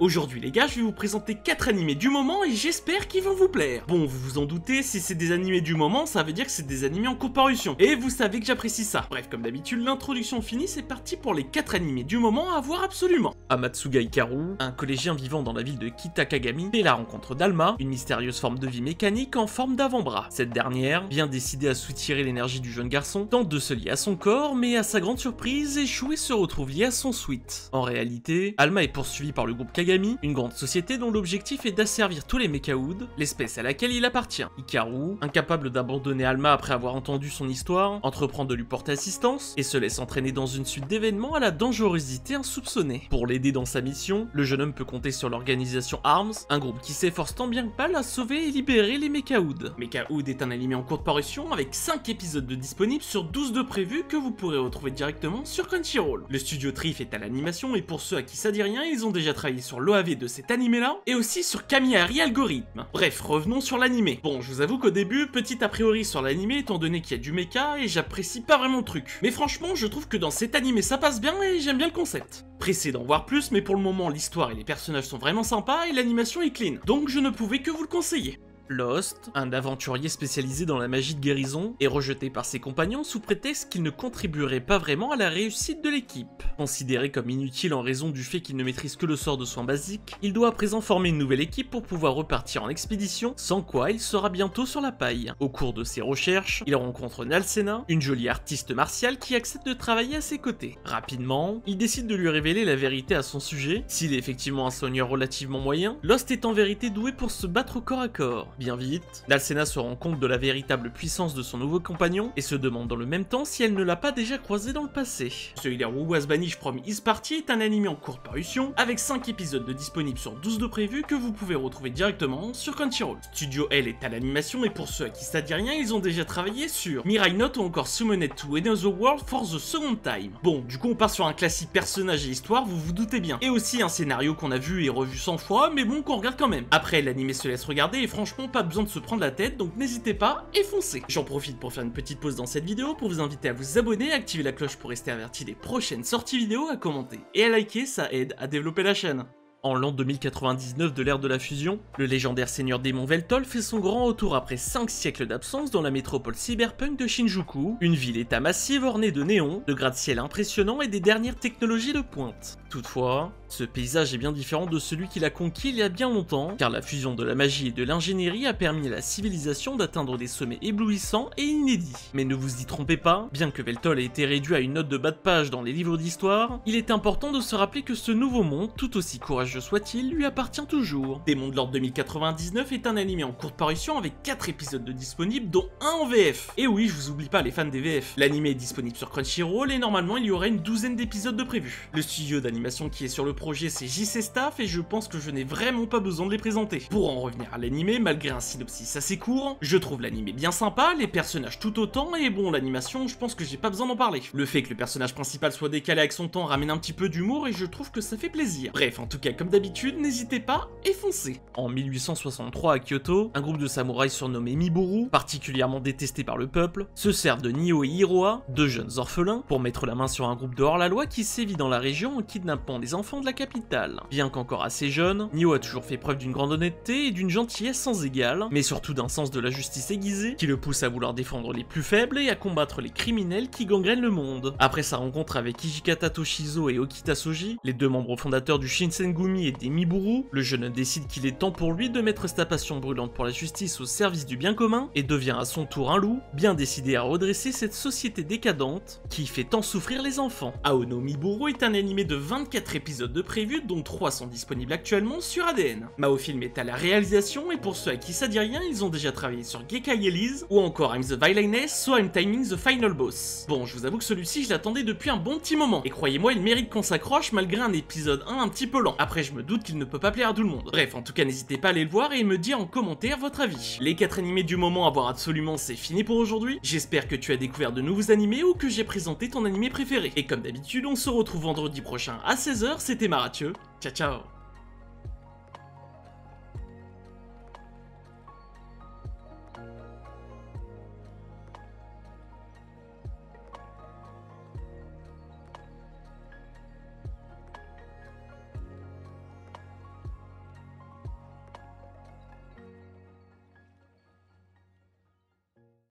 Aujourd'hui les gars, je vais vous présenter 4 animés du moment et j'espère qu'ils vont vous plaire. Bon, vous vous en doutez, si c'est des animés du moment, ça veut dire que c'est des animés en cours de parution. Et vous savez que j'apprécie ça. Bref, comme d'habitude, l'introduction finie, c'est parti pour les 4 animés du moment à voir absolument. Amatsuga Hikaru, un collégien vivant dans la ville de Kitakagami, fait la rencontre d'Alma, une mystérieuse forme de vie mécanique en forme d'avant-bras. Cette dernière, bien décidée à soutirer l'énergie du jeune garçon, tente de se lier à son corps, mais à sa grande surprise, échoue et se retrouve lié à son suite. En réalité, Alma est poursuivie par le groupe Kagami, une grande société dont l'objectif est d'asservir tous les Mekaoud, l'espèce à laquelle il appartient. Hikaru, incapable d'abandonner Alma après avoir entendu son histoire, entreprend de lui porter assistance et se laisse entraîner dans une suite d'événements à la dangerosité insoupçonnée. Pour l'aider dans sa mission, le jeune homme peut compter sur l'organisation ARMS, un groupe qui s'efforce tant bien que mal à sauver et libérer les Mekaoud. Mekaoud est un animé en cours de parution avec 5 épisodes de disponibles sur 12 de prévus que vous pourrez retrouver directement sur Crunchyroll. Le studio Trif est à l'animation et pour ceux à qui ça dit rien, ils ont déjà travaillé sur l'OAV de cet animé là et aussi sur Kamiari Algorithme. Bref, revenons sur l'animé. Bon, je vous avoue qu'au début, petit a priori sur l'animé étant donné qu'il y a du mecha et j'apprécie pas vraiment le truc. Mais franchement, je trouve que dans cet animé ça passe bien et j'aime bien le concept. Pressé d'en voir plus, mais pour le moment l'histoire et les personnages sont vraiment sympas et l'animation est clean. Donc je ne pouvais que vous le conseiller. Lost, un aventurier spécialisé dans la magie de guérison, est rejeté par ses compagnons sous prétexte qu'il ne contribuerait pas vraiment à la réussite de l'équipe. Considéré comme inutile en raison du fait qu'il ne maîtrise que le sort de soins basiques, il doit à présent former une nouvelle équipe pour pouvoir repartir en expédition, sans quoi il sera bientôt sur la paille. Au cours de ses recherches, il rencontre Nalsena, une jolie artiste martiale qui accepte de travailler à ses côtés. Rapidement, il décide de lui révéler la vérité à son sujet. S'il est effectivement un soigneur relativement moyen, Lost est en vérité doué pour se battre au corps à corps. Bien vite, Nalsena se rend compte de la véritable puissance de son nouveau compagnon et se demande dans le même temps si elle ne l'a pas déjà croisé dans le passé. The Hero Was Banished from His Party est un anime en cours de parution avec 5 épisodes de disponibles sur 12 de prévus que vous pouvez retrouver directement sur Crunchyroll. Studio L est à l'animation et pour ceux à qui ça dit rien, ils ont déjà travaillé sur Mirai Note ou encore Summoned to Another World for the Second Time. Bon, du coup on part sur un classique personnage et histoire, vous vous doutez bien. Et aussi un scénario qu'on a vu et revu 100 fois, mais bon qu'on regarde quand même. Après l'anime se laisse regarder et franchement pas besoin de se prendre la tête, donc n'hésitez pas et foncez. J'en profite pour faire une petite pause dans cette vidéo pour vous inviter à vous abonner, à activer la cloche pour rester averti des prochaines sorties vidéo, à commenter et à liker, ça aide à développer la chaîne. En l'an 2099 de l'ère de la fusion, le légendaire seigneur démon Veltol fait son grand retour après 5 siècles d'absence dans la métropole cyberpunk de Shinjuku, une ville-état massive ornée de néons, de gratte-ciel impressionnants et des dernières technologies de pointe. Toutefois, ce paysage est bien différent de celui qu'il a conquis il y a bien longtemps, car la fusion de la magie et de l'ingénierie a permis à la civilisation d'atteindre des sommets éblouissants et inédits. Mais ne vous y trompez pas, bien que Veltol ait été réduit à une note de bas de page dans les livres d'histoire, il est important de se rappeler que ce nouveau monde, tout aussi courageux soit-il, lui appartient toujours. Démon de l'Ordre 2099 est un animé en cours de parution avec 4 épisodes de disponibles, dont un en VF. Et oui, je vous oublie pas les fans des VF. L'animé est disponible sur Crunchyroll et normalement il y aurait une douzaine d'épisodes de prévus. Le studio d'animation qui est sur le projet c'est JC Staff et je pense que je n'ai vraiment pas besoin de les présenter. Pour en revenir à l'animé, malgré un synopsis assez court, je trouve l'animé bien sympa, les personnages tout autant et bon l'animation je pense que j'ai pas besoin d'en parler. Le fait que le personnage principal soit décalé avec son temps ramène un petit peu d'humour et je trouve que ça fait plaisir. Bref, en tout cas comme d'habitude, n'hésitez pas et foncez. En 1863 à Kyoto, un groupe de samouraïs surnommé Miburu, particulièrement détesté par le peuple, se servent de Nio et Hiroa, deux jeunes orphelins, pour mettre la main sur un groupe de hors-la-loi qui sévit dans la région en kidnappant des enfants de la capitale. Bien qu'encore assez jeune, Nio a toujours fait preuve d'une grande honnêteté et d'une gentillesse sans égale, mais surtout d'un sens de la justice aiguisé, qui le pousse à vouloir défendre les plus faibles et à combattre les criminels qui gangrènent le monde. Après sa rencontre avec Hijikata Toshizo et Okita Soji, les deux membres fondateurs du Shinsengumi et des Miburu, le jeune décide qu'il est temps pour lui de mettre sa passion brûlante pour la justice au service du bien commun et devient à son tour un loup, bien décidé à redresser cette société décadente qui fait tant souffrir les enfants. Aono Miburu est un animé de 24 épisodes de prévus dont 3 sont disponibles actuellement sur ADN. Maofilm est à la réalisation et pour ceux à qui ça dit rien, ils ont déjà travaillé sur Gekai Elise ou encore I'm the Villainess, so I'm Timing the Final Boss. Bon, je vous avoue que celui-ci je l'attendais depuis un bon petit moment et croyez-moi il mérite qu'on s'accroche malgré un épisode 1 un petit peu lent. Après je me doute qu'il ne peut pas plaire à tout le monde. Bref, en tout cas n'hésitez pas à aller le voir et me dire en commentaire votre avis. Les 4 animés du moment à voir absolument c'est fini pour aujourd'hui. J'espère que tu as découvert de nouveaux animés ou que j'ai présenté ton animé préféré. Et comme d'habitude on se retrouve vendredi prochain à 16h, c'était Marathieu. Ciao ciao.